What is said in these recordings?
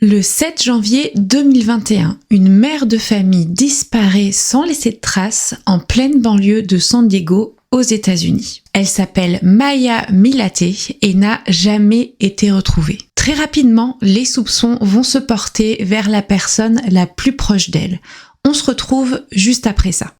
Le 7 janvier 2021, une mère de famille disparaît sans laisser de traces en pleine banlieue de San Diego, aux États-Unis. Elle s'appelle Maya Milate et n'a jamais été retrouvée. Très rapidement, les soupçons vont se porter vers la personne la plus proche d'elle. On se retrouve juste après ça.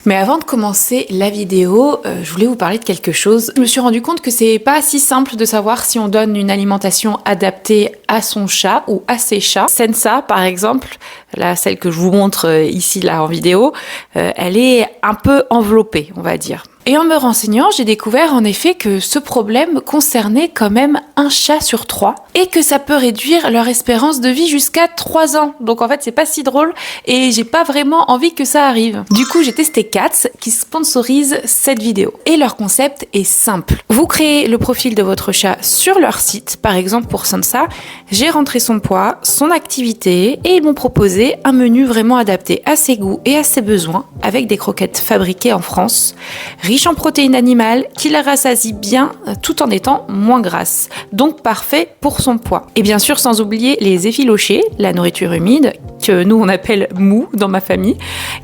Mais avant de commencer la vidéo, je voulais vous parler de quelque chose. Je me suis rendu compte que c'est pas si simple de savoir si on donne une alimentation adaptée à son chat ou à ses chats. Sensa, par exemple, là, celle que je vous montre ici là en vidéo, elle est un peu enveloppée, on va dire. Et en me renseignant, j'ai découvert en effet que ce problème concernait quand même un chat sur 3 et que ça peut réduire leur espérance de vie jusqu'à 3 ans. Donc en fait, c'est pas si drôle et j'ai pas vraiment envie que ça arrive. Du coup, j'ai testé Cats qui sponsorise cette vidéo. Et leur concept est simple. Vous créez le profil de votre chat sur leur site. Par exemple, pour Sansa, j'ai rentré son poids, son activité et ils m'ont proposé un menu vraiment adapté à ses goûts et à ses besoins avec des croquettes fabriquées en France, riche en protéines animales, qui la rassasie bien tout en étant moins grasse. Donc parfait pour son poids. Et bien sûr, sans oublier les effilochés, la nourriture humide, que nous on appelle mou dans ma famille,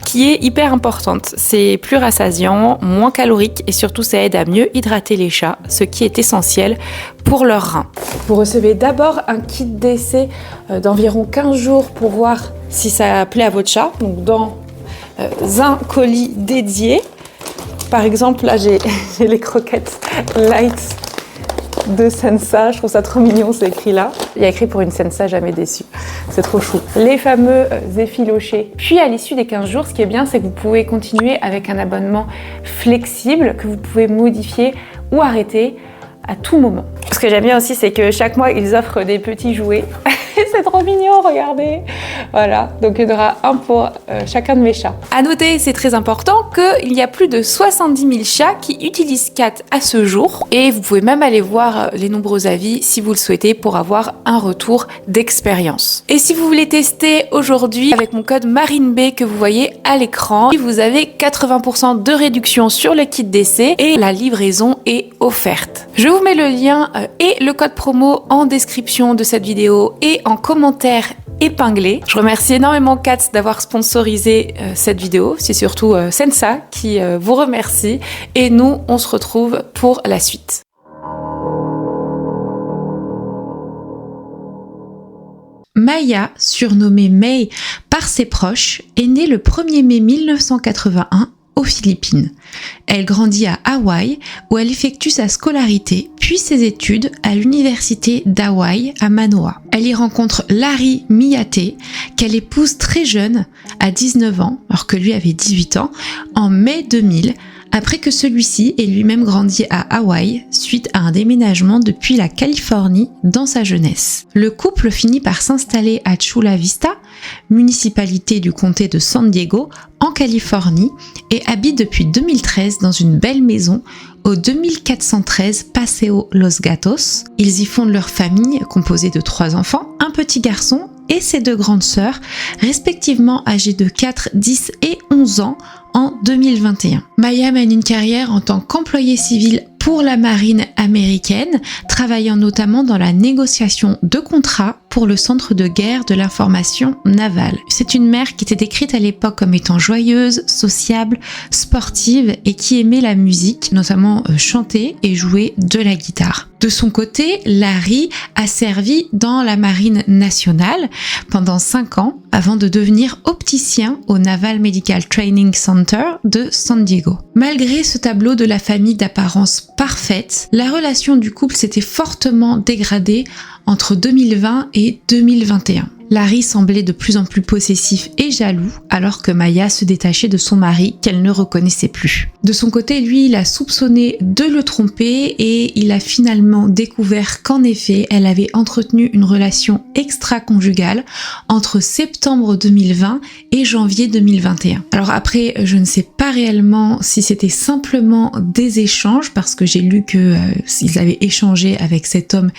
qui est hyper importante. C'est plus rassasiant, moins calorique et surtout ça aide à mieux hydrater les chats, ce qui est essentiel pour leurs reins. Vous recevez d'abord un kit d'essai d'environ 15 jours pour voir si ça plaît à votre chat. Donc dans un colis dédié. Par exemple, là, j'ai les croquettes light de Sensa. Je trouve ça trop mignon, c'est écrit là. Il y a écrit pour une Sensa jamais déçue. C'est trop chou. Les fameux effilochés. Puis, à l'issue des 15 jours, ce qui est bien, c'est que vous pouvez continuer avec un abonnement flexible que vous pouvez modifier ou arrêter à tout moment. Ce que j'aime bien aussi, c'est que chaque mois, ils offrent des petits jouets. C'est trop mignon, regardez. Voilà, donc il y en aura un pour chacun de mes chats. À noter, c'est très important qu'il y a plus de 70 000 chats qui utilisent Cat à ce jour. Et vous pouvez même aller voir les nombreux avis si vous le souhaitez pour avoir un retour d'expérience. Et si vous voulez tester aujourd'hui avec mon code MarineB que vous voyez à l'écran, vous avez 80% de réduction sur le kit d'essai et la livraison est offerte. Je vous mets le lien et le code promo en description de cette vidéo et en commentaire épinglé. Je remercie énormément Cats d'avoir sponsorisé cette vidéo. C'est surtout Sensa qui vous remercie. Et nous, on se retrouve pour la suite. Maya, surnommée May par ses proches, est née le 1er mai 1981 aux Philippines. Elle grandit à Hawaï où elle effectue sa scolarité puis ses études à l'université d'Hawaï à Manoa. Elle y rencontre Larry Milate qu'elle épouse très jeune, à 19 ans, alors que lui avait 18 ans, en mai 2000, après que celui-ci ait lui-même grandi à Hawaï suite à un déménagement depuis la Californie dans sa jeunesse. Le couple finit par s'installer à Chula Vista, municipalité du comté de San Diego, en Californie, et habite depuis 2013 dans une belle maison au 2413 Paseo Los Gatos. Ils y fondent leur famille composée de 3 enfants, un petit garçon et ses 2 grandes sœurs, respectivement âgées de 4, 10 et 11 ans en 2021. Maya mène une carrière en tant qu'employée civile pour la marine américaine, travaillant notamment dans la négociation de contrats pour le centre de guerre de l'information navale. C'est une mère qui était décrite à l'époque comme étant joyeuse, sociable, sportive et qui aimait la musique, notamment chanter et jouer de la guitare. De son côté, Larry a servi dans la marine nationale pendant 5 ans avant de devenir opticien au Naval Medical Training Center de San Diego. Malgré ce tableau de la famille d'apparence parfaite, la relation du couple s'était fortement dégradée entre 2020 et 2021. Larry semblait de plus en plus possessif et jaloux alors que Maya se détachait de son mari qu'elle ne reconnaissait plus. De son côté, lui, il a soupçonné de le tromper et il a finalement découvert qu'en effet, elle avait entretenu une relation extra-conjugale entre septembre 2020 et janvier 2021. Alors après, je ne sais pas réellement si c'était simplement des échanges parce que j'ai lu que ils avaient échangé avec cet homme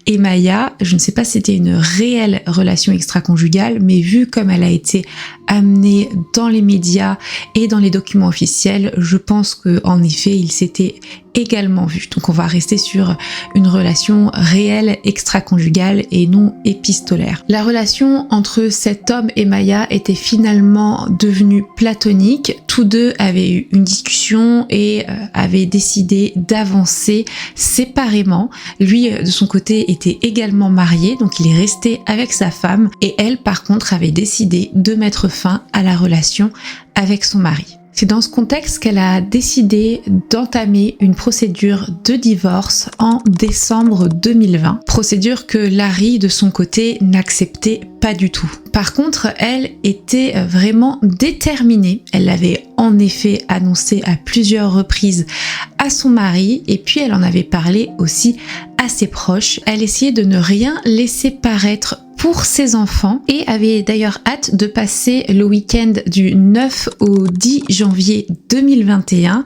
et Maya. Je ne sais pas si c'était une réelle relation extra-conjugale, mais vu comme elle a été amenée dans les médias et dans les documents officiels, je pense qu'en effet, ils s'étaient également vus. Donc on va rester sur une relation réelle extra-conjugale et non épistolaire. La relation entre cet homme et Maya était finalement devenue platonique. Tous deux avaient eu une discussion et avaient décidé d'avancer séparément. Lui, de son côté, était également marié, donc il est resté avec sa femme et elle, par contre, avait décidé de mettre fin à la relation avec son mari. C'est dans ce contexte qu'elle a décidé d'entamer une procédure de divorce en décembre 2020. Procédure que Larry, de son côté, n'acceptait pas du tout. Par contre, elle était vraiment déterminée. Elle l'avait en effet annoncé à plusieurs reprises à son mari et puis elle en avait parlé aussi à ses proches. Elle essayait de ne rien laisser paraître pour ses enfants et avait d'ailleurs hâte de passer le week-end du 9 au 10 janvier 2021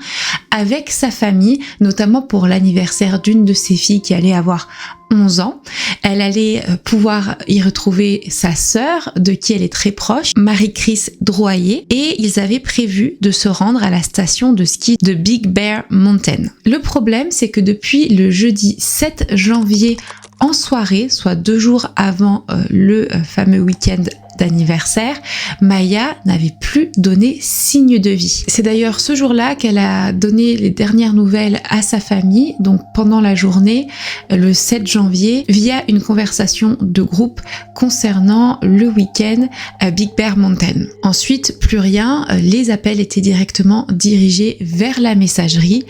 avec sa famille, notamment pour l'anniversaire d'une de ses filles qui allait avoir 11 ans. Elle allait pouvoir y retrouver sa sœur, de qui elle est très proche, Marie-Chris Drouaillet, et ils avaient prévu de se rendre à la station de ski de Big Bear Mountain. Le problème, c'est que depuis le jeudi 7 janvier en soirée, soit 2 jours avant le fameux week-end d'anniversaire, Maya n'avait plus donné signe de vie. C'est d'ailleurs ce jour-là qu'elle a donné les dernières nouvelles à sa famille, donc pendant la journée, le 7 janvier, via une conversation de groupe concernant le week-end à Big Bear Mountain. Ensuite, plus rien, les appels étaient directement dirigés vers la messagerie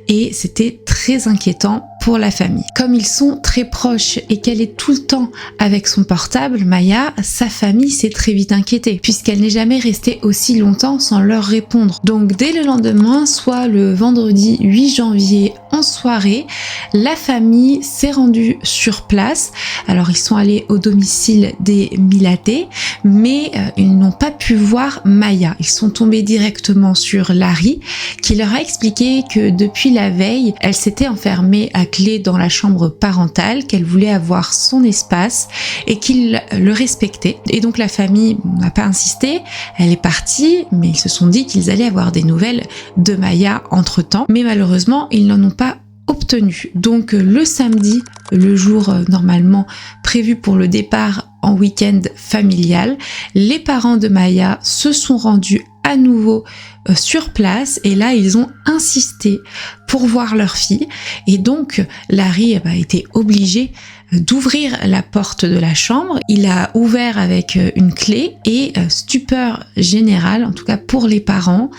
et c'était très inquiétant pour la famille. Comme ils sont très proches et qu'elle est tout le temps avec son portable, Maya, sa famille s'est très vite inquiétée puisqu'elle n'est jamais restée aussi longtemps sans leur répondre. Donc dès le lendemain, soit le vendredi 8 janvier en soirée, la famille s'est rendue sur place. Alors ils sont allés au domicile des Milaté, mais ils n'ont pas pu voir Maya. Ils sont tombés directement sur Larry qui leur a expliqué que depuis la veille, elle s'était enfermée à clé dans la chambre parentale, qu'elle voulait avoir son espace et qu'il le respectait. Et donc la famille n'a pas insisté, elle est partie, mais ils se sont dit qu'ils allaient avoir des nouvelles de Maya entre-temps. Mais malheureusement, ils n'en ont pas obtenu. Donc le samedi, le jour normalement prévu pour le départ en week-end familial, les parents de Maya se sont rendus à nouveau sur place et là ils ont insisté pour voir leur fille et donc Larry a été obligé d'ouvrir la porte de la chambre. Il a ouvert avec une clé et stupeur générale, en tout cas pour les parents,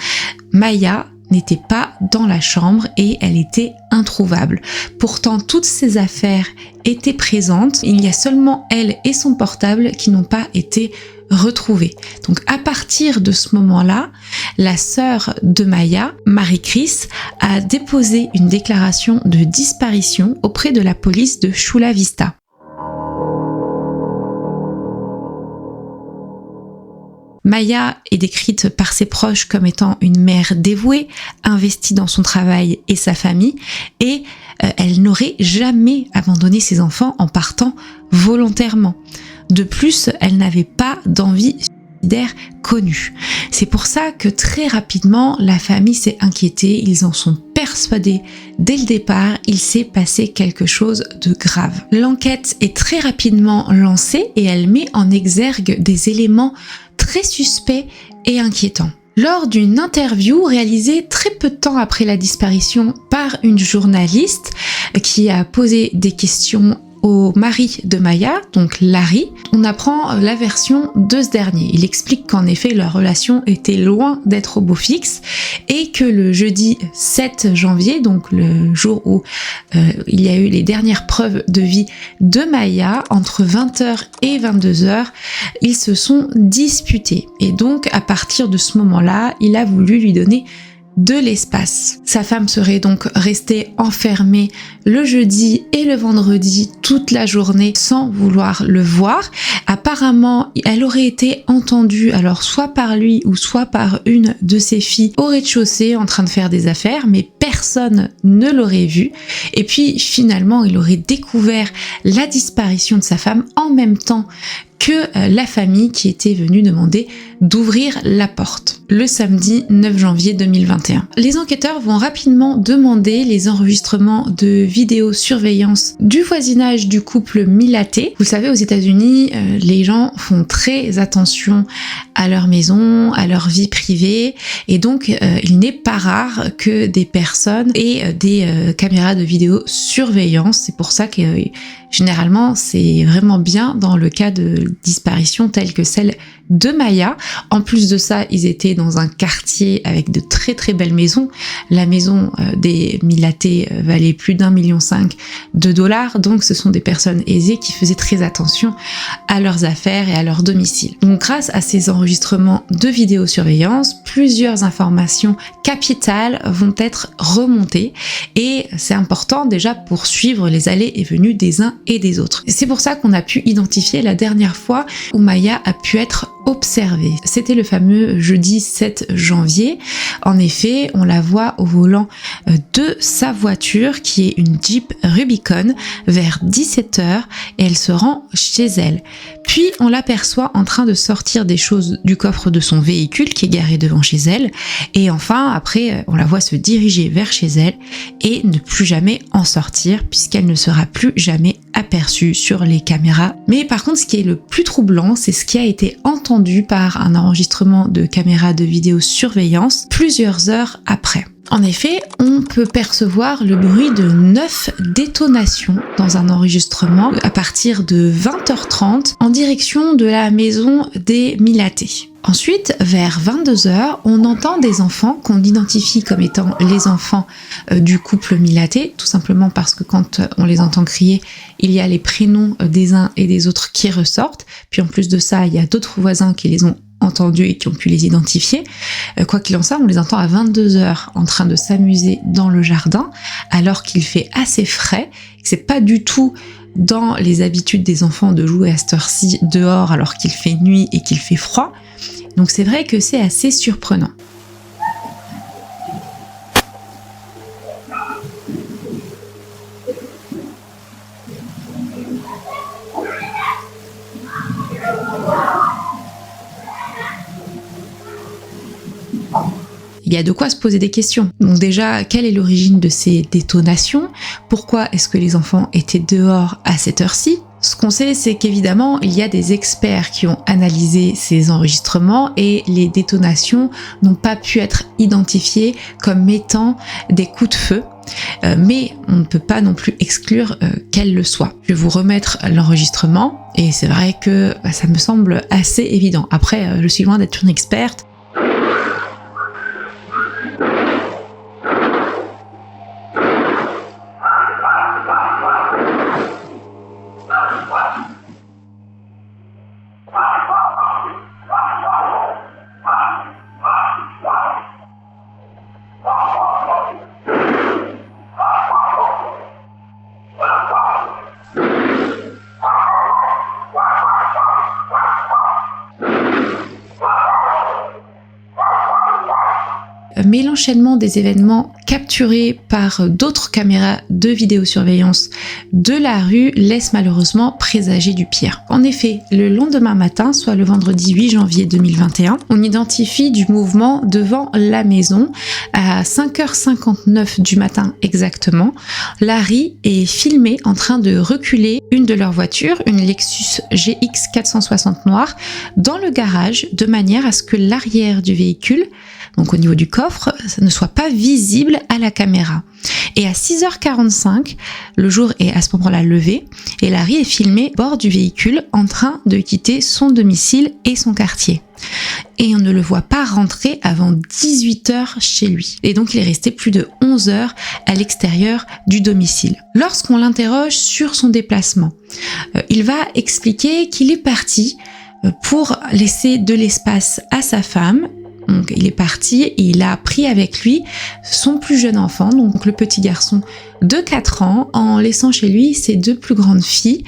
Maya n'était pas dans la chambre et elle était introuvable. Pourtant, toutes ses affaires étaient présentes. Il y a seulement elle et son portable qui n'ont pas été retrouvés. Donc à partir de ce moment-là, la sœur de Maya, Marie-Chris, a déposé une déclaration de disparition auprès de la police de Chula Vista. Maya est décrite par ses proches comme étant une mère dévouée, investie dans son travail et sa famille, et elle n'aurait jamais abandonné ses enfants en partant volontairement. De plus, elle n'avait pas d'envie suicidaire connue. C'est pour ça que très rapidement, la famille s'est inquiétée, ils en sont persuadés dès le départ, il s'est passé quelque chose de grave. L'enquête est très rapidement lancée et elle met en exergue des éléments très suspect et inquiétant. Lors d'une interview réalisée très peu de temps après la disparition par une journaliste qui a posé des questions au mari de Maya, donc Larry, on apprend la version de ce dernier. Il explique qu'en effet leur relation était loin d'être au beau fixe et que le jeudi 7 janvier, donc le jour où il y a eu les dernières preuves de vie de Maya, entre 20h et 22h, ils se sont disputés. Et donc à partir de ce moment-là, il a voulu lui donner de l'espace. Sa femme serait donc restée enfermée le jeudi et le vendredi toute la journée sans vouloir le voir. Apparemment, elle aurait été entendue alors soit par lui ou soit par une de ses filles au rez-de-chaussée en train de faire des affaires, mais personne ne l'aurait vue. Et puis finalement, il aurait découvert la disparition de sa femme en même temps que la famille qui était venue demander d'ouvrir la porte le samedi 9 janvier 2021. Les enquêteurs vont rapidement demander les enregistrements de vidéosurveillance du voisinage du couple Milaté. Vous savez, aux États-Unis, les gens font très attention à leur maison, à leur vie privée, et donc il n'est pas rare que des personnes aient des caméras de vidéosurveillance. C'est pour ça que généralement, c'est vraiment bien dans le cas de disparition telle que celle de Maya. En plus de ça, ils étaient dans un quartier avec de très très belles maisons. La maison des Milaté valait plus d'1,5 million de dollars, donc ce sont des personnes aisées qui faisaient très attention à leurs affaires et à leur domicile. Donc grâce à ces enregistrements de vidéosurveillance, plusieurs informations capitales vont être remontées et c'est important déjà pour suivre les allées et venues des uns et des autres. C'est pour ça qu'on a pu identifier la dernière fois où Maya a pu être observée. C'était le fameux jeudi 7 janvier. En effet, on la voit au volant de sa voiture qui est une Jeep Rubicon vers 17h et elle se rend chez elle. Puis on l'aperçoit en train de sortir des choses du coffre de son véhicule qui est garé devant chez elle. Et enfin, après, on la voit se diriger vers chez elle et ne plus jamais en sortir puisqu'elle ne sera plus jamais aperçue sur les caméras. Mais par contre, ce qui est le plus troublant, c'est ce qui a été entendu par un enregistrement de caméra de vidéosurveillance plusieurs heures après. En effet, on peut percevoir le bruit de 9 détonations dans un enregistrement à partir de 20h30 en direction de la maison des Milaté. Ensuite, vers 22h, on entend des enfants qu'on identifie comme étant les enfants du couple Milaté, tout simplement parce que quand on les entend crier, il y a les prénoms des uns et des autres qui ressortent. Puis en plus de ça, il y a d'autres voisins qui les ont entendus et qui ont pu les identifier. Quoi qu'il en soit, on les entend à 22h en train de s'amuser dans le jardin, alors qu'il fait assez frais, que c'est pas du tout dans les habitudes des enfants de jouer à cette heure-ci dehors alors qu'il fait nuit et qu'il fait froid. Donc c'est vrai que c'est assez surprenant. Il y a de quoi se poser des questions. Donc déjà, quelle est l'origine de ces détonations? Pourquoi est-ce que les enfants étaient dehors à cette heure-ci? Ce qu'on sait, c'est qu'évidemment, il y a des experts qui ont analysé ces enregistrements et les détonations n'ont pas pu être identifiées comme étant des coups de feu. Mais on ne peut pas non plus exclure qu'elle le soit. Je vais vous remettre l'enregistrement et c'est vrai que ça me semble assez évident. Après, je suis loin d'être une experte. Mais l'enchaînement des événements capturés par d'autres caméras de vidéosurveillance de la rue laisse malheureusement présager du pire. En effet, le lendemain matin, soit le vendredi 8 janvier 2021, on identifie du mouvement devant la maison à 5h59 du matin exactement. Larry est filmé en train de reculer une de leurs voitures, une Lexus GX 460 noire, dans le garage de manière à ce que l'arrière du véhicule donc au niveau du coffre, ça ne soit pas visible à la caméra. Et à 6h45, le jour est à ce moment-là levé et Larry est filmé à bord du véhicule en train de quitter son domicile et son quartier. Et on ne le voit pas rentrer avant 18h chez lui. Et donc il est resté plus de 11 heures à l'extérieur du domicile. Lorsqu'on l'interroge sur son déplacement, il va expliquer qu'il est parti pour laisser de l'espace à sa femme. Donc il est parti et il a pris avec lui son plus jeune enfant, donc le petit garçon de 4 ans, en laissant chez lui ses 2 plus grandes filles.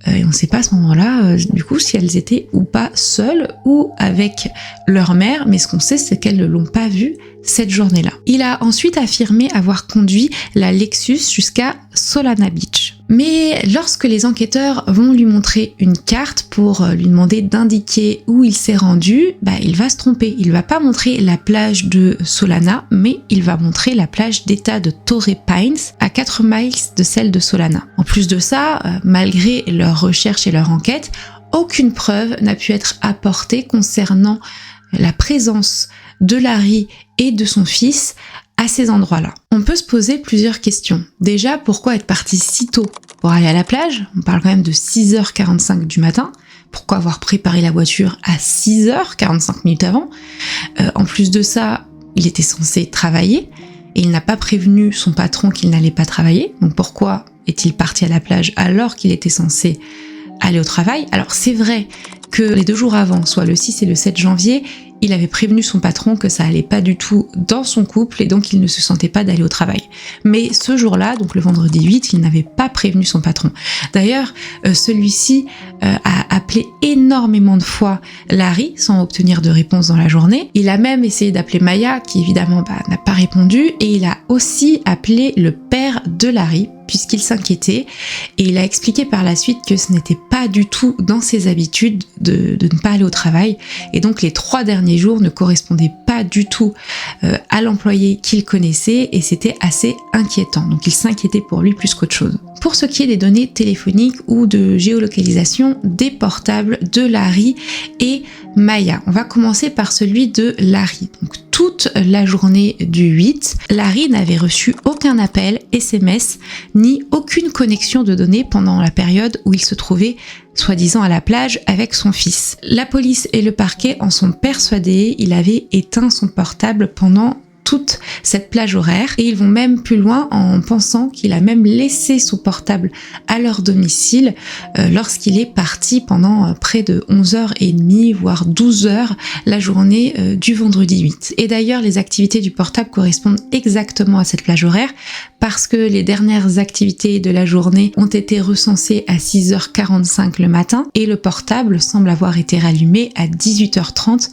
Et on ne sait pas à ce moment-là, du coup, si elles étaient ou pas seules ou avec leur mère, mais ce qu'on sait, c'est qu'elles ne l'ont pas vu cette journée-là. Il a ensuite affirmé avoir conduit la Lexus jusqu'à Solana Beach. Mais lorsque les enquêteurs vont lui montrer une carte pour lui demander d'indiquer où il s'est rendu, il va se tromper. Il va pas montrer la plage de Solana, mais il va montrer la plage d'État de Torrey Pines, à 4 miles de celle de Solana. En plus de ça, malgré leurs recherches et leur enquête, aucune preuve n'a pu être apportée concernant la présence de Larry et de son fils à ces endroits-là. On peut se poser plusieurs questions. Déjà, pourquoi être parti si tôt pour aller à la plage? On parle quand même de 6h45 du matin. Pourquoi avoir préparé la voiture à 6h45 minutes avant? En plus de ça, il était censé travailler et il n'a pas prévenu son patron qu'il n'allait pas travailler. Donc pourquoi est-il parti à la plage alors qu'il était censé aller au travail? Alors c'est vrai que les 2 jours avant, soit le 6 et le 7 janvier, il avait prévenu son patron que ça allait pas du tout dans son couple et donc il ne se sentait pas d'aller au travail. Mais ce jour-là, donc le vendredi 8, il n'avait pas prévenu son patron. D'ailleurs, celui-ci a appelé énormément de fois Larry sans obtenir de réponse dans la journée. Il a même essayé d'appeler Maya, qui évidemment n'a pas répondu, et il a aussi appelé le père de Larry puisqu'il s'inquiétait, et il a expliqué par la suite que ce n'était pas du tout dans ses habitudes de ne pas aller au travail, et donc les 3 derniers jours ne correspondaient pas du tout à l'employé qu'il connaissait, et c'était assez inquiétant. Donc il s'inquiétait pour lui plus qu'autre chose. Pour ce qui est des données téléphoniques ou de géolocalisation des portables de Larry et Maya, on va commencer par celui de Larry. Donc toute la journée du 8, Larry n'avait reçu aucun appel, SMS, ni aucune connexion de données pendant la période où il se trouvait soi-disant à la plage avec son fils. La police et le parquet en sont persuadés, il avait éteint son portable pendant toute cette plage horaire, et ils vont même plus loin en pensant qu'il a même laissé son portable à leur domicile lorsqu'il est parti pendant près de 11h30 voire 12h la journée du vendredi 8. Et d'ailleurs les activités du portable correspondent exactement à cette plage horaire parce que les dernières activités de la journée ont été recensées à 6h45 le matin et le portable semble avoir été rallumé à 18h30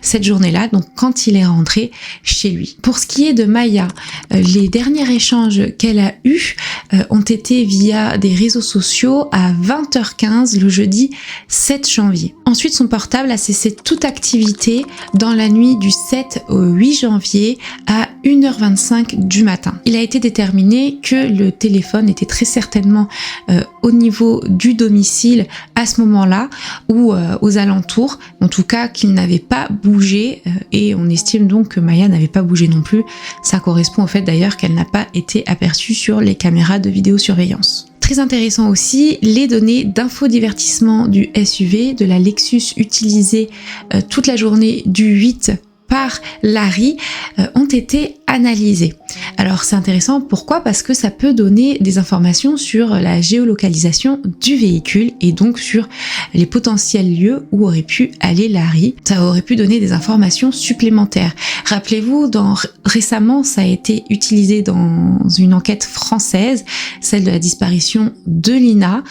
cette journée-là, donc quand il est rentré chez lui. Pour ce qui est de Maya, les derniers échanges qu'elle a eus ont été via des réseaux sociaux à 20h15 le jeudi 7 janvier. Ensuite, son portable a cessé toute activité dans la nuit du 7 au 8 janvier à 1h25 du matin. Il a été déterminé que le téléphone était très certainement au niveau du domicile à ce moment-là ou aux alentours, en tout cas qu'il n'avait pas bougé, et on estime donc que Maya n'avait pas bougé non plus. Ça correspond au fait d'ailleurs qu'elle n'a pas été aperçue sur les caméras de vidéosurveillance. Très intéressant aussi, les données d'infodivertissement du SUV de la Lexus utilisée toute la journée du 8 par Larry ont été analysées. Alors c'est intéressant, pourquoi? Parce que ça peut donner des informations sur la géolocalisation du véhicule et donc sur les potentiels lieux où aurait pu aller Larry. Ça aurait pu donner des informations supplémentaires. Rappelez-vous, récemment ça a été utilisé dans une enquête française, celle de la disparition de Lina.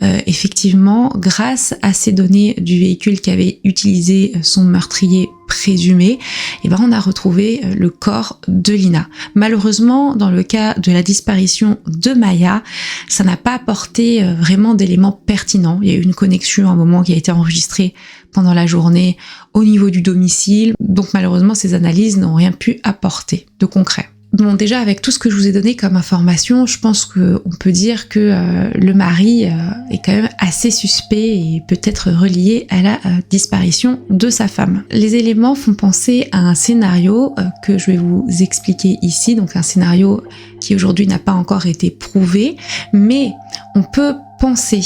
Effectivement, grâce à ces données du véhicule qu'avait utilisé son meurtrier présumé, on a retrouvé le corps de Lina. Malheureusement, dans le cas de la disparition de Maya, ça n'a pas apporté vraiment d'éléments pertinents. Il y a eu une connexion à un moment qui a été enregistrée pendant la journée au niveau du domicile, donc malheureusement ces analyses n'ont rien pu apporter de concret. Bon, déjà avec tout ce que je vous ai donné comme information, je pense qu'on peut dire que le mari est quand même assez suspect et peut-être relié à la disparition de sa femme. Les éléments font penser à un scénario que je vais vous expliquer ici, donc un scénario qui aujourd'hui n'a pas encore été prouvé, mais on peut penser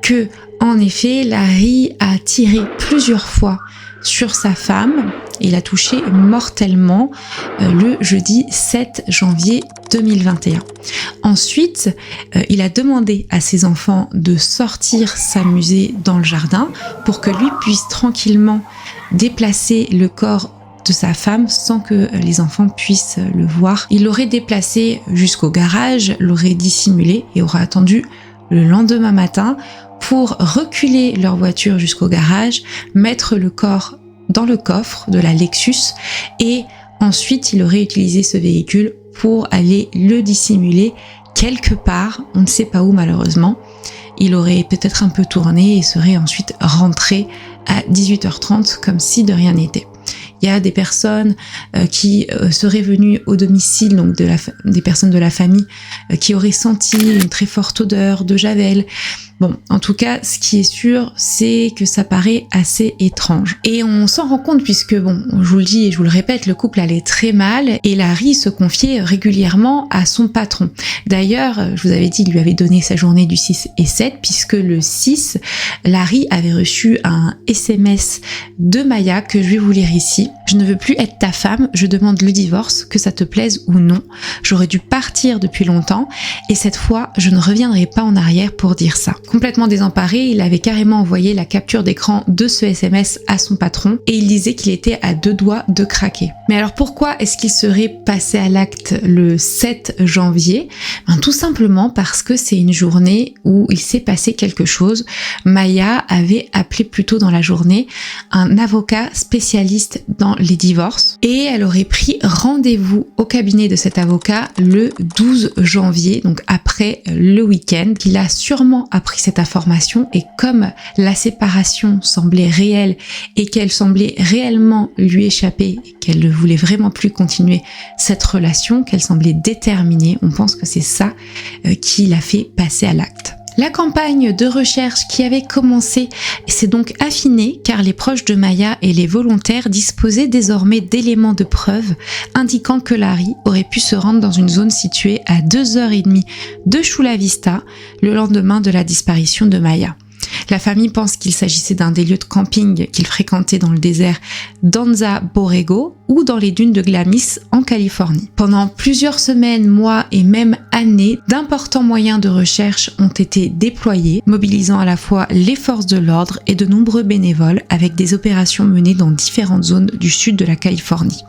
que, en effet, Larry a tiré plusieurs fois sur sa femme et l'a touché mortellement le jeudi 7 janvier 2021. Ensuite, il a demandé à ses enfants de sortir s'amuser dans le jardin pour que lui puisse tranquillement déplacer le corps de sa femme sans que les enfants puissent le voir. Il l'aurait déplacé jusqu'au garage, l'aurait dissimulé et aurait attendu le lendemain matin pour reculer leur voiture jusqu'au garage, mettre le corps dans le coffre de la Lexus et ensuite il aurait utilisé ce véhicule pour aller le dissimuler quelque part, on ne sait pas où malheureusement. Il aurait peut-être un peu tourné et serait ensuite rentré à 18h30 comme si de rien n'était. Il y a des personnes qui seraient venues au domicile, donc des personnes de la famille, qui auraient senti une très forte odeur de javel. Bon, en tout cas, ce qui est sûr, c'est que ça paraît assez étrange. Et on s'en rend compte puisque, bon, je vous le dis et je vous le répète, le couple allait très mal et Larry se confiait régulièrement à son patron. D'ailleurs, je vous avais dit, il lui avait donné sa journée du 6 et 7 puisque le 6, Larry avait reçu un SMS de Maya que je vais vous lire ici. Je ne veux plus être ta femme, je demande le divorce, que ça te plaise ou non. J'aurais dû partir depuis longtemps et cette fois, je ne reviendrai pas en arrière pour dire ça. Complètement désemparé, il avait carrément envoyé la capture d'écran de ce SMS à son patron et il disait qu'il était à 2 doigts de craquer. Mais alors pourquoi est-ce qu'il serait passé à l'acte le 7 janvier ? Tout simplement parce que c'est une journée où il s'est passé quelque chose. Maya avait appelé plus tôt dans la journée un avocat spécialiste dans les divorces et elle aurait pris rendez-vous au cabinet de cet avocat le 12 janvier, donc après le week-end. Il a sûrement appris cette information et comme la séparation semblait réelle et qu'elle semblait réellement lui échapper et qu'elle ne voulait vraiment plus continuer cette relation, qu'elle semblait déterminée, on pense que c'est ça qui l'a fait passer à l'acte. La campagne de recherche qui avait commencé s'est donc affinée car les proches de Maya et les volontaires disposaient désormais d'éléments de preuve indiquant que Larry aurait pu se rendre dans une zone située à 2h30 de Chula Vista le lendemain de la disparition de Maya. La famille pense qu'il s'agissait d'un des lieux de camping qu'il fréquentait dans le désert d'Anza Borrego ou dans les dunes de Glamis en Californie. Pendant plusieurs semaines, mois et même années, d'importants moyens de recherche ont été déployés, mobilisant à la fois les forces de l'ordre et de nombreux bénévoles avec des opérations menées dans différentes zones du sud de la Californie.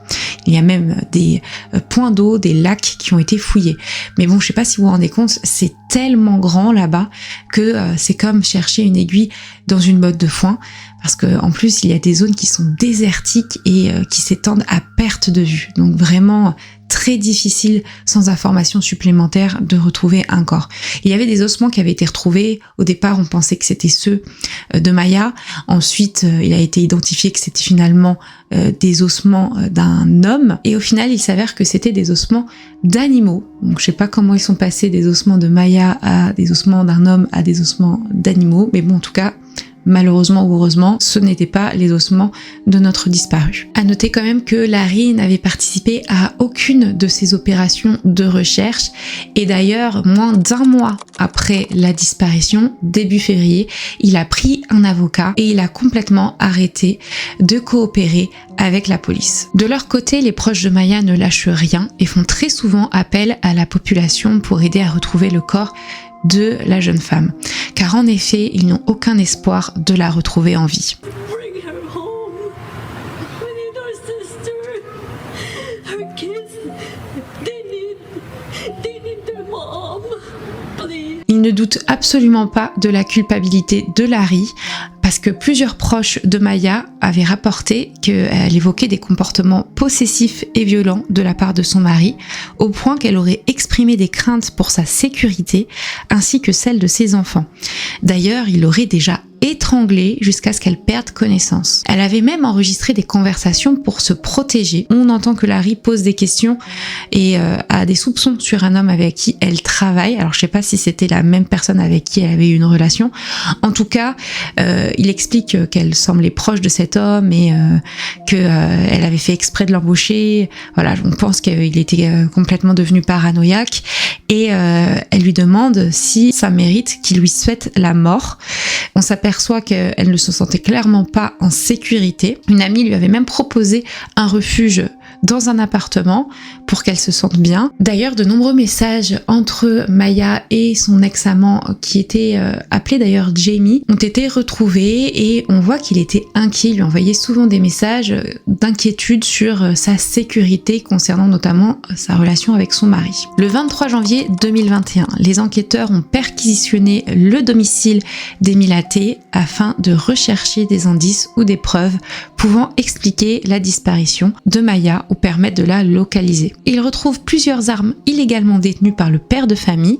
Il y a même des points d'eau, des lacs qui ont été fouillés. Mais bon, je sais pas si vous vous rendez compte, c'est tellement grand là-bas que c'est comme chercher une aiguille dans une botte de foin parce que en plus il y a des zones qui sont désertiques et qui s'étendent à perte de vue. Donc vraiment très difficile sans information supplémentaire de retrouver un corps. Il y avait des ossements qui avaient été retrouvés. Au départ, on pensait que c'était ceux de Maya. Ensuite, il a été identifié que c'était finalement des ossements d'un homme. Et au final, il s'avère que c'était des ossements d'animaux. Donc, je sais pas comment ils sont passés des ossements de Maya à des ossements d'un homme à des ossements d'animaux. Mais bon, en tout cas, malheureusement ou heureusement, ce n'étaient pas les ossements de notre disparu. À noter quand même que Larry n'avait participé à aucune de ces opérations de recherche et d'ailleurs, moins d'1 mois après la disparition, début février, il a pris un avocat et il a complètement arrêté de coopérer avec la police. De leur côté, les proches de Maya ne lâchent rien et font très souvent appel à la population pour aider à retrouver le corps de la jeune femme. Car en effet, ils n'ont aucun espoir de la retrouver en vie. Ils ne doutent absolument pas de la culpabilité de Larry, parce que plusieurs proches de Maya avaient rapporté qu'elle évoquait des comportements possessifs et violents de la part de son mari, au point qu'elle aurait exprimé des craintes pour sa sécurité, ainsi que celle de ses enfants. D'ailleurs, il aurait déjà étranglée jusqu'à ce qu'elle perde connaissance. Elle avait même enregistré des conversations pour se protéger. On entend que Larry pose des questions et a des soupçons sur un homme avec qui elle travaille. Alors je sais pas si c'était la même personne avec qui elle avait eu une relation. En tout cas, il explique qu'elle semblait proche de cet homme et qu'elle avait fait exprès de l'embaucher. Voilà, on pense qu'il était complètement devenu paranoïaque et elle lui demande si ça mérite qu'il lui souhaite la mort. On s'aperçoit qu'elle ne se sentait clairement pas en sécurité. Une amie lui avait même proposé un refuge dans un appartement pour qu'elle se sente bien. D'ailleurs, de nombreux messages entre Maya et son ex-amant, qui était appelé d'ailleurs Jamie, ont été retrouvés et on voit qu'il était inquiet. Il lui envoyait souvent des messages d'inquiétude sur sa sécurité concernant notamment sa relation avec son mari. Le 23 janvier 2021, les enquêteurs ont perquisitionné le domicile d'Emila T afin de rechercher des indices ou des preuves pouvant expliquer la disparition de Maya ou permettre de la localiser. Ils retrouvent plusieurs armes illégalement détenues par le père de famille.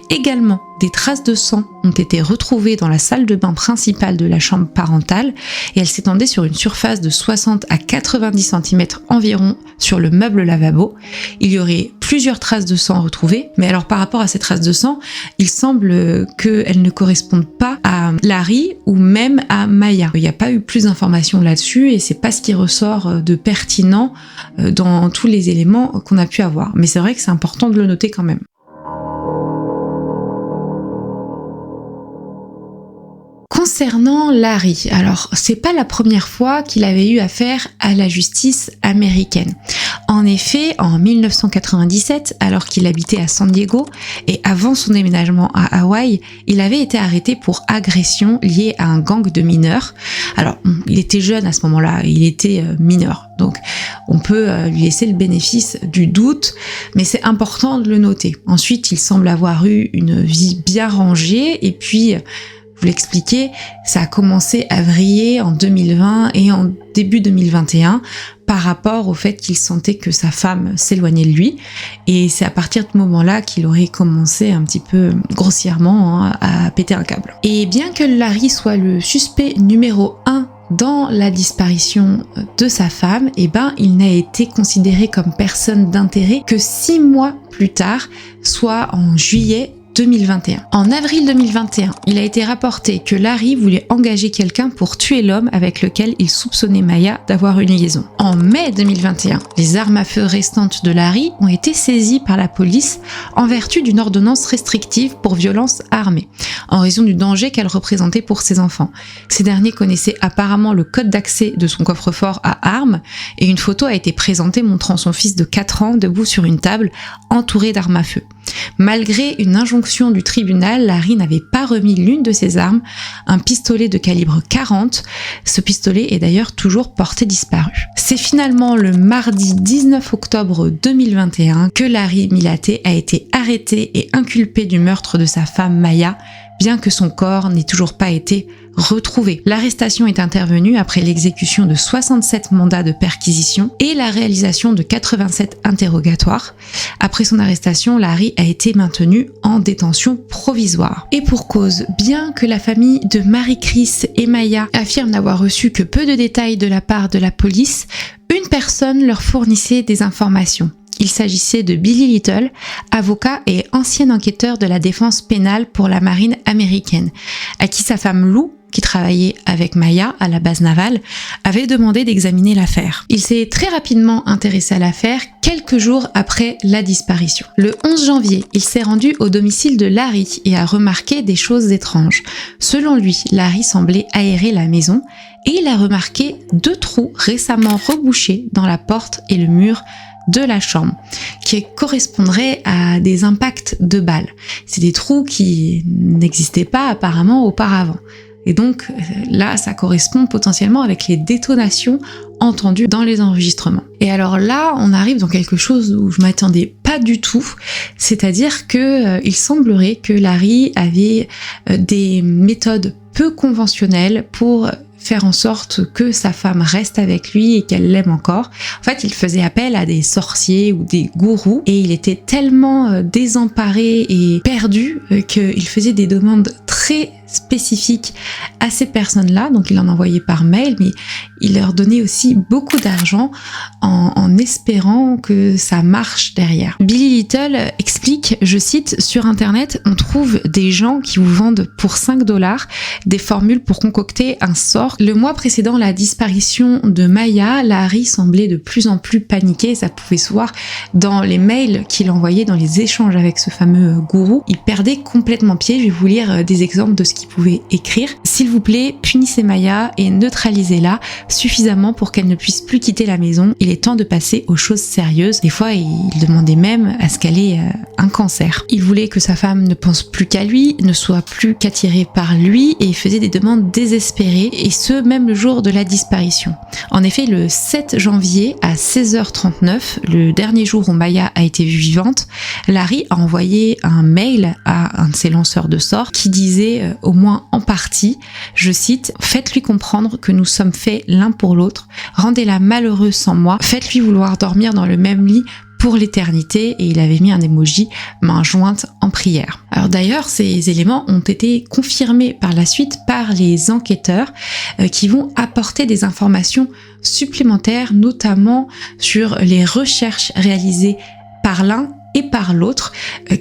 Également, des traces de sang ont été retrouvées dans la salle de bain principale de la chambre parentale et elles s'étendaient sur une surface de 60 à 90 cm environ sur le meuble lavabo. Il y aurait plusieurs traces de sang retrouvées, mais alors par rapport à ces traces de sang, il semble qu'elles ne correspondent pas à Larry ou même à Maya. Il n'y a pas eu plus d'informations là-dessus et c'est pas ce qui ressort de pertinent dans tous les éléments qu'on a pu avoir. Mais c'est vrai que c'est important de le noter quand même. Concernant Larry, alors c'est pas la première fois qu'il avait eu affaire à la justice américaine. En effet, en 1997, alors qu'il habitait à San Diego et avant son déménagement à Hawaï, il avait été arrêté pour agression liée à un gang de mineurs. Alors, il était jeune à ce moment-là, il était mineur, donc on peut lui laisser le bénéfice du doute, mais c'est important de le noter. Ensuite, il semble avoir eu une vie bien rangée et puis je vous l'expliquais, ça a commencé à vriller en 2020 et en début 2021 par rapport au fait qu'il sentait que sa femme s'éloignait de lui. Et c'est à partir de ce moment-là qu'il aurait commencé un petit peu grossièrement à péter un câble. Et bien que Larry soit le suspect numéro 1 dans la disparition de sa femme, il n'a été considéré comme personne d'intérêt que 6 mois plus tard, soit en juillet 2021. En avril 2021, il a été rapporté que Larry voulait engager quelqu'un pour tuer l'homme avec lequel il soupçonnait Maya d'avoir une liaison. En mai 2021, les armes à feu restantes de Larry ont été saisies par la police en vertu d'une ordonnance restrictive pour violence armée, en raison du danger qu'elle représentait pour ses enfants. Ces derniers connaissaient apparemment le code d'accès de son coffre-fort à armes et une photo a été présentée montrant son fils de 4 ans debout sur une table entouré d'armes à feu. Malgré une injonction du tribunal, Larry n'avait pas remis l'une de ses armes, un pistolet de calibre 40. Ce pistolet est d'ailleurs toujours porté disparu. C'est finalement le mardi 19 octobre 2021 que Larry Milaté a été arrêté et inculpé du meurtre de sa femme Maya, bien que son corps n'ait toujours pas été retrouvé. L'arrestation est intervenue après l'exécution de 67 mandats de perquisition et la réalisation de 87 interrogatoires. Après son arrestation, Larry a été maintenu en détention provisoire. Et pour cause, bien que la famille de Marie-Chris et Maya affirme n'avoir reçu que peu de détails de la part de la police, une personne leur fournissait des informations. Il s'agissait de Billy Little, avocat et ancien enquêteur de la défense pénale pour la marine américaine, à qui sa femme Lou, qui travaillait avec Maya à la base navale, avait demandé d'examiner l'affaire. Il s'est très rapidement intéressé à l'affaire quelques jours après la disparition. Le 11 janvier, il s'est rendu au domicile de Larry et a remarqué des choses étranges. Selon lui, Larry semblait aérer la maison et il a remarqué 2 trous récemment rebouchés dans la porte et le mur de la chambre, qui correspondraient à des impacts de balles. C'est des trous qui n'existaient pas apparemment auparavant. Et donc là, ça correspond potentiellement avec les détonations entendues dans les enregistrements. Et alors là, on arrive dans quelque chose où je m'attendais pas du tout, c'est-à-dire que il semblerait que Larry avait des méthodes peu conventionnelles pour faire en sorte que sa femme reste avec lui et qu'elle l'aime encore. En fait, il faisait appel à des sorciers ou des gourous et il était tellement désemparé et perdu qu'il faisait des demandes très spécifiques à ces personnes-là, donc il en envoyait par mail, mais il leur donnait aussi beaucoup d'argent en espérant que ça marche derrière. Billy Little explique, je cite, sur internet, on trouve des gens qui vous vendent pour 5 $ des formules pour concocter un sort. Le mois précédant la disparition de Maya, Larry semblait de plus en plus paniqué, ça pouvait se voir dans les mails qu'il envoyait, dans les échanges avec ce fameux gourou. Il perdait complètement pied. Je vais vous lire des exemples de ce qu'il pouvait écrire. S'il vous plaît, punissez Maya et neutralisez-la suffisamment pour qu'elle ne puisse plus quitter la maison. Il est temps de passer aux choses sérieuses. Des fois, il demandait même à ce qu'elle ait un cancer. Il voulait que sa femme ne pense plus qu'à lui, ne soit plus qu'attirée par lui, et il faisait des demandes désespérées, et ce, même le jour de la disparition. En effet, le 7 janvier à 16h39, le dernier jour où Maya a été vue vivante, Larry a envoyé un mail à un de ses lanceurs de sorts qui disait, au moins en partie, je cite, « Faites-lui comprendre que nous sommes faits l'un pour l'autre, rendez-la malheureuse sans moi, faites-lui vouloir dormir dans le même lit pour l'éternité », et il avait mis un emoji main jointe en prière. Alors d'ailleurs, ces éléments ont été confirmés par la suite par les enquêteurs qui vont apporter des informations supplémentaires, notamment sur les recherches réalisées par l'un et par l'autre,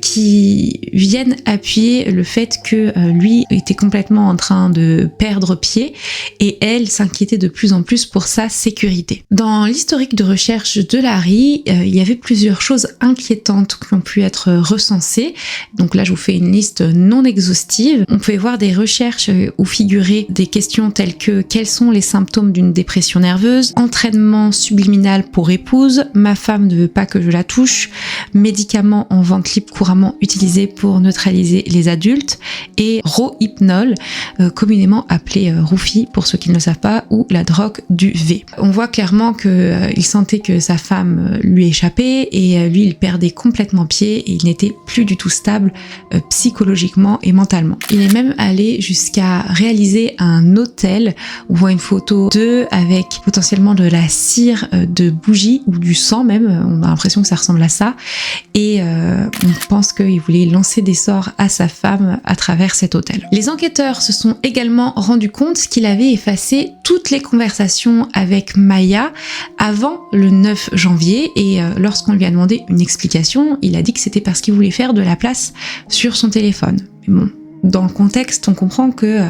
qui viennent appuyer le fait que lui était complètement en train de perdre pied et elle s'inquiétait de plus en plus pour sa sécurité. Dans l'historique de recherche de Larry, il y avait plusieurs choses inquiétantes qui ont pu être recensées. Donc là, je vous fais une liste non exhaustive. On pouvait voir des recherches où figuraient des questions telles que quels sont les symptômes d'une dépression nerveuse, entraînement subliminal pour épouse, ma femme ne veut pas que je la touche, médicaments en vente libre couramment utilisés pour neutraliser les adultes, et Rohypnol, communément appelé roufie pour ceux qui ne le savent pas, ou la drogue du V. On voit clairement qu'il sentait que sa femme lui échappait, et lui il perdait complètement pied et il n'était plus du tout stable psychologiquement et mentalement. Il est même allé jusqu'à réaliser un hôtel où on voit une photo d'eux avec potentiellement de la cire de bougie ou du sang même, on a l'impression que ça ressemble à ça, et on pense qu'il voulait lancer des sorts à sa femme à travers cet hôtel. Les enquêteurs se sont également rendus compte qu'il avait effacé toutes les conversations avec Maya avant le 9 janvier, et lorsqu'on lui a demandé une explication, il a dit que c'était parce qu'il voulait faire de la place sur son téléphone. Mais bon, dans le contexte, on comprend que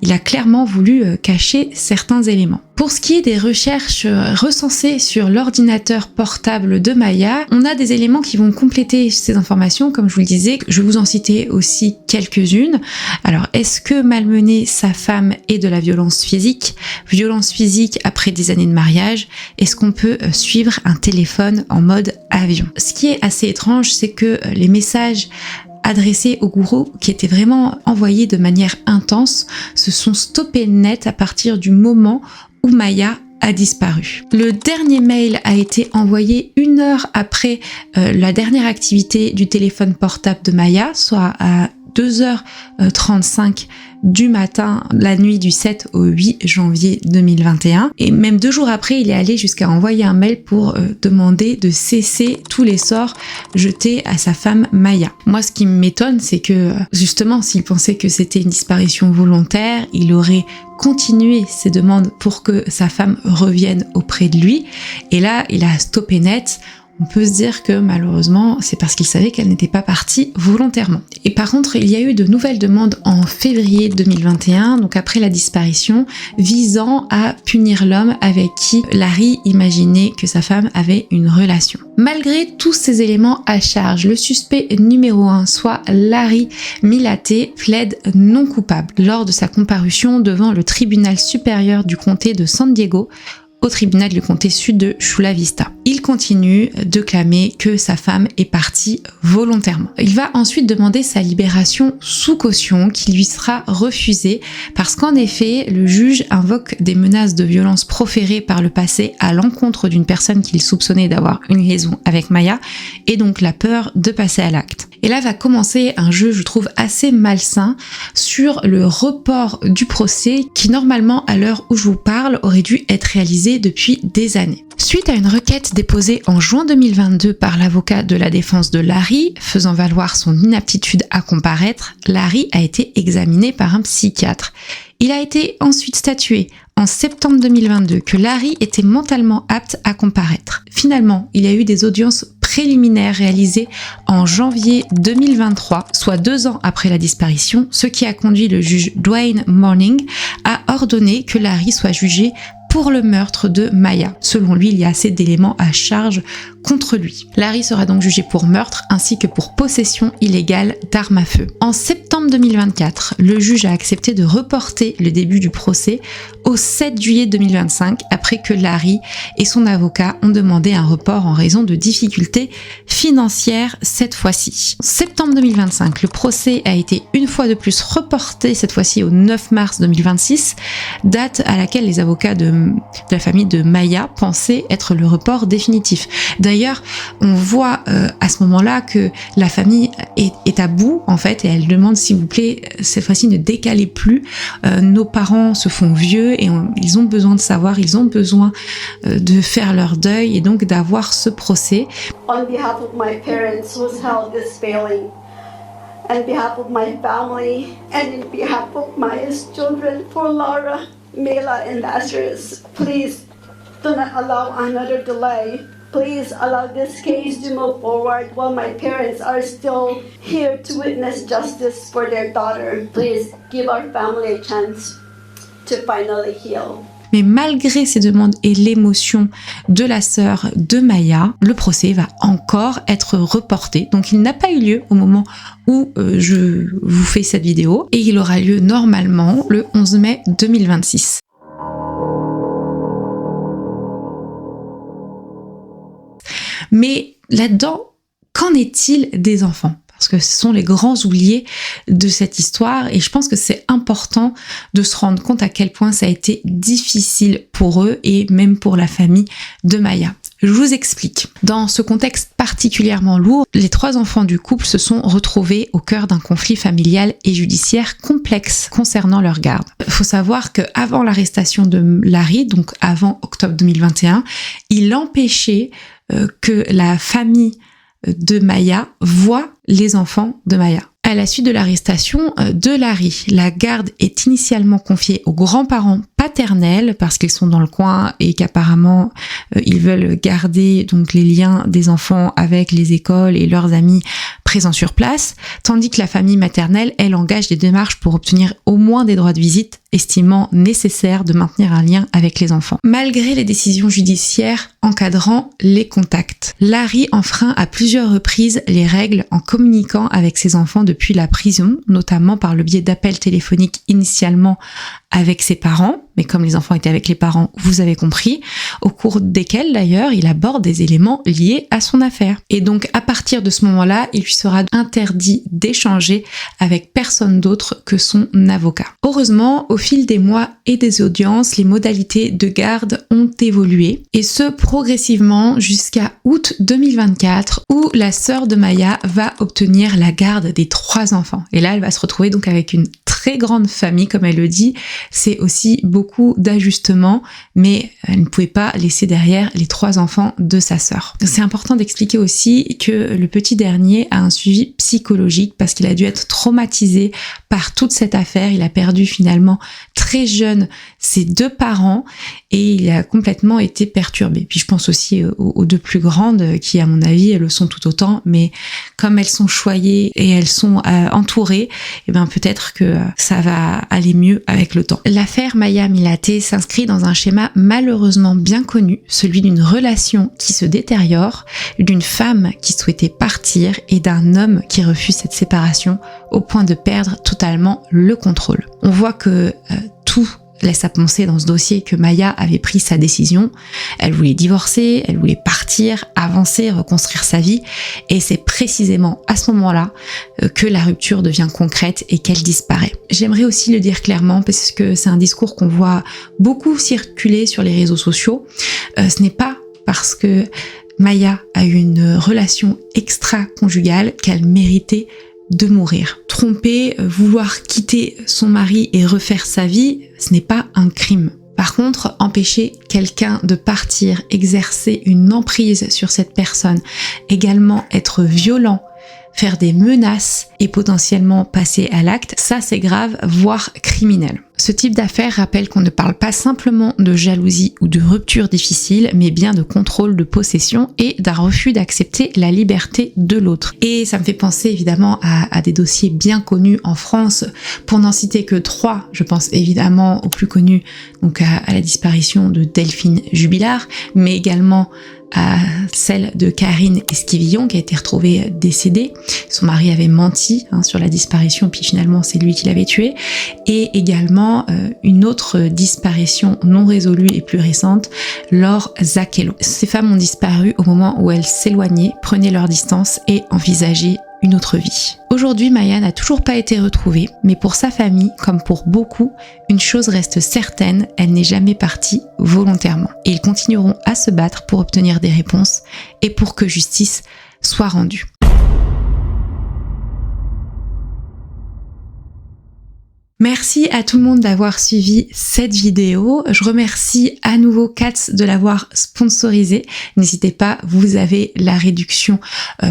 il a clairement voulu cacher certains éléments. Pour ce qui est des recherches recensées sur l'ordinateur portable de Maya, on a des éléments qui vont compléter ces informations, comme je vous le disais. Je vais vous en citer aussi quelques-unes. Alors, est-ce que malmener sa femme est de la violence physique après des années de mariage? Est-ce qu'on peut suivre un téléphone en mode avion? Ce qui est assez étrange, c'est que les messages adressés au gourou, qui étaient vraiment envoyés de manière intense, se sont stoppés net à partir du moment où Maya a disparu. Le dernier mail a été envoyé 1 heure après la dernière activité du téléphone portable de Maya, soit à 2h35 du matin, la nuit du 7 au 8 janvier 2021. Et même 2 jours après, il est allé jusqu'à envoyer un mail pour demander de cesser tous les sorts jetés à sa femme Maya. Moi, ce qui m'étonne, c'est que justement, s'il pensait que c'était une disparition volontaire, il aurait continué ses demandes pour que sa femme revienne auprès de lui. Et là, il a stoppé net. On peut se dire que malheureusement, c'est parce qu'il savait qu'elle n'était pas partie volontairement. Et par contre, il y a eu de nouvelles demandes en février 2021, donc après la disparition, visant à punir l'homme avec qui Larry imaginait que sa femme avait une relation. Malgré tous ces éléments à charge, le suspect numéro 1, soit Larry Milaté, plaide non coupable lors de sa comparution devant le tribunal supérieur du comté de San Diego, au tribunal du comté sud de Chula Vista. Il continue de clamer que sa femme est partie volontairement. Il va ensuite demander sa libération sous caution, qui lui sera refusée parce qu'en effet, le juge invoque des menaces de violence proférées par le passé à l'encontre d'une personne qu'il soupçonnait d'avoir une liaison avec Maya, et donc la peur de passer à l'acte. Et là va commencer un jeu, je trouve, assez malsain sur le report du procès qui, normalement, à l'heure où je vous parle, aurait dû être réalisé depuis des années. Suite à une requête déposée en juin 2022 par l'avocat de la défense de Larry, faisant valoir son inaptitude à comparaître, Larry a été examiné par un psychiatre. Il a été ensuite statué en septembre 2022 que Larry était mentalement apte à comparaître. Finalement, il y a eu des audiences préliminaires réalisées en janvier 2023, soit 2 ans après la disparition, ce qui a conduit le juge Dwayne Morning à ordonner que Larry soit jugé pour le meurtre de Maya. Selon lui, il y a assez d'éléments à charge contre lui. Larry sera donc jugé pour meurtre ainsi que pour possession illégale d'armes à feu. En septembre 2024, le juge a accepté de reporter le début du procès au 7 juillet 2025 après que Larry et son avocat ont demandé un report en raison de difficultés financières cette fois-ci. En septembre 2025, le procès a été une fois de plus reporté, cette fois-ci au 9 mars 2026, date à laquelle les avocats de la famille de Maya pensaient être le report définitif. D'ailleurs, on voit à ce moment-là que la famille est à bout en fait et elle demande s'il vous plaît cette fois-ci ne décalez plus. Nos parents se font vieux et ils ont besoin de savoir, ils ont besoin de faire leur deuil et donc d'avoir ce procès. On behalf of my parents whose health is failing, on behalf of my family, and in behalf of Maya's children, for Laura, Mela, and Lazarus, please do not allow another delay. Please allow this case to move forward while my parents are still here to witness justice for their daughter. Please give our family a chance to finally heal. Mais malgré ces demandes et l'émotion de la sœur de Maya, le procès va encore être reporté. Donc il n'a pas eu lieu au moment où je vous fais cette vidéo et il aura lieu normalement le 11 mai 2026. Mais là-dedans, qu'en est-il des enfants ? Parce que ce sont les grands oubliés de cette histoire et je pense que c'est important de se rendre compte à quel point ça a été difficile pour eux et même pour la famille de Maya. Je vous explique. Dans ce contexte particulièrement lourd, les 3 enfants du couple se sont retrouvés au cœur d'un conflit familial et judiciaire complexe concernant leur garde. Il faut savoir qu'avant l'arrestation de Larry, donc avant octobre 2021, il empêchait que la famille de Maya voit les enfants de Maya. À la suite de l'arrestation de Larry, la garde est initialement confiée aux grands-parents paternels parce qu'ils sont dans le coin et qu'apparemment ils veulent garder donc les liens des enfants avec les écoles et leurs amis présents sur place, tandis que la famille maternelle, elle engage des démarches pour obtenir au moins des droits de visite, estimant nécessaire de maintenir un lien avec les enfants. Malgré les décisions judiciaires encadrant les contacts, Larry enfreint à plusieurs reprises les règles en communiquant avec ses enfants depuis la prison, notamment par le biais d'appels téléphoniques initialement avec ses parents, mais comme les enfants étaient avec les parents, vous avez compris, au cours desquels d'ailleurs il aborde des éléments liés à son affaire. Et donc à partir de ce moment-là, il lui sera interdit d'échanger avec personne d'autre que son avocat. Heureusement, au fil des mois et des audiences, les modalités de garde ont évolué, et ce progressivement jusqu'à août 2024, où la sœur de Maya va obtenir la garde des 3 enfants. Et là, elle va se retrouver donc avec une très grande famille, comme elle le dit. C'est aussi beaucoup d'ajustements, mais elle ne pouvait pas laisser derrière les 3 enfants de sa sœur. C'est important d'expliquer aussi que le petit dernier a un suivi psychologique parce qu'il a dû être traumatisé par toute cette affaire. Il a perdu finalement très jeune ses 2 parents et il a complètement été perturbé. Puis je pense aussi aux 2 plus grandes qui, à mon avis, le sont tout autant, mais comme elles sont choyées et elles sont entourées, et ben peut-être que ça va aller mieux avec le temps. L'affaire Maya Milate s'inscrit dans un schéma malheureusement bien connu, celui d'une relation qui se détériore, d'une femme qui souhaitait partir et d'un homme qui refuse cette séparation au point de perdre totalement le contrôle. On voit que tout laisse à penser dans ce dossier que Maya avait pris sa décision. Elle voulait divorcer, elle voulait partir, avancer, reconstruire sa vie, et c'est précisément à ce moment-là que la rupture devient concrète et qu'elle disparaît. J'aimerais aussi le dire clairement parce que c'est un discours qu'on voit beaucoup circuler sur les réseaux sociaux. Ce n'est pas parce que Maya a eu une relation extra-conjugale qu'elle méritait de mourir. Tromper, vouloir quitter son mari et refaire sa vie, ce n'est pas un crime. Par contre, empêcher quelqu'un de partir, exercer une emprise sur cette personne, également être violent, faire des menaces et potentiellement passer à l'acte, ça c'est grave, voire criminel. Ce type d'affaire rappelle qu'on ne parle pas simplement de jalousie ou de rupture difficile, mais bien de contrôle de possession et d'un refus d'accepter la liberté de l'autre. Et ça me fait penser évidemment à des dossiers bien connus en France, pour n'en citer que 3, je pense évidemment au plus connu, donc à la disparition de Delphine Jubilard, mais également à celle de Karine Esquivillon qui a été retrouvée décédée. Son mari avait menti sur la disparition, puis finalement c'est lui qui l'avait tuée. Et également une autre disparition non résolue et plus récente, Laure Zachello. Ces femmes ont disparu au moment où elles s'éloignaient, prenaient leur distance et envisageaient une autre vie. Aujourd'hui, Maya n'a toujours pas été retrouvée, mais pour sa famille, comme pour beaucoup, une chose reste certaine, elle n'est jamais partie volontairement. Et ils continueront à se battre pour obtenir des réponses et pour que justice soit rendue. Merci à tout le monde d'avoir suivi cette vidéo. Je remercie à nouveau Katz de l'avoir sponsorisée. N'hésitez pas, vous avez la réduction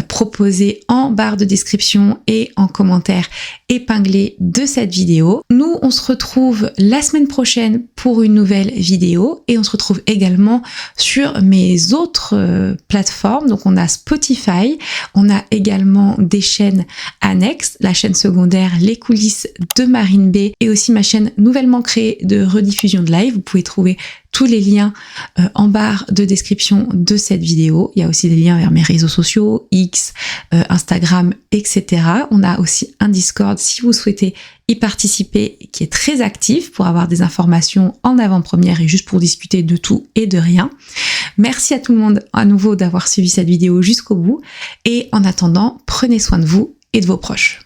proposée en barre de description et en commentaire épinglé de cette vidéo. Nous, on se retrouve la semaine prochaine pour une nouvelle vidéo et on se retrouve également sur mes autres plateformes. Donc on a Spotify, on a également des chaînes annexes, la chaîne secondaire Les Coulisses de Marine B et aussi ma chaîne nouvellement créée de rediffusion de live. Vous pouvez trouver tous les liens en barre de description de cette vidéo. Il y a aussi des liens vers mes réseaux sociaux, X, Instagram, etc. On a aussi un Discord si vous souhaitez y participer, qui est très actif pour avoir des informations en avant-première et juste pour discuter de tout et de rien. Merci à tout le monde à nouveau d'avoir suivi cette vidéo jusqu'au bout et en attendant, prenez soin de vous et de vos proches.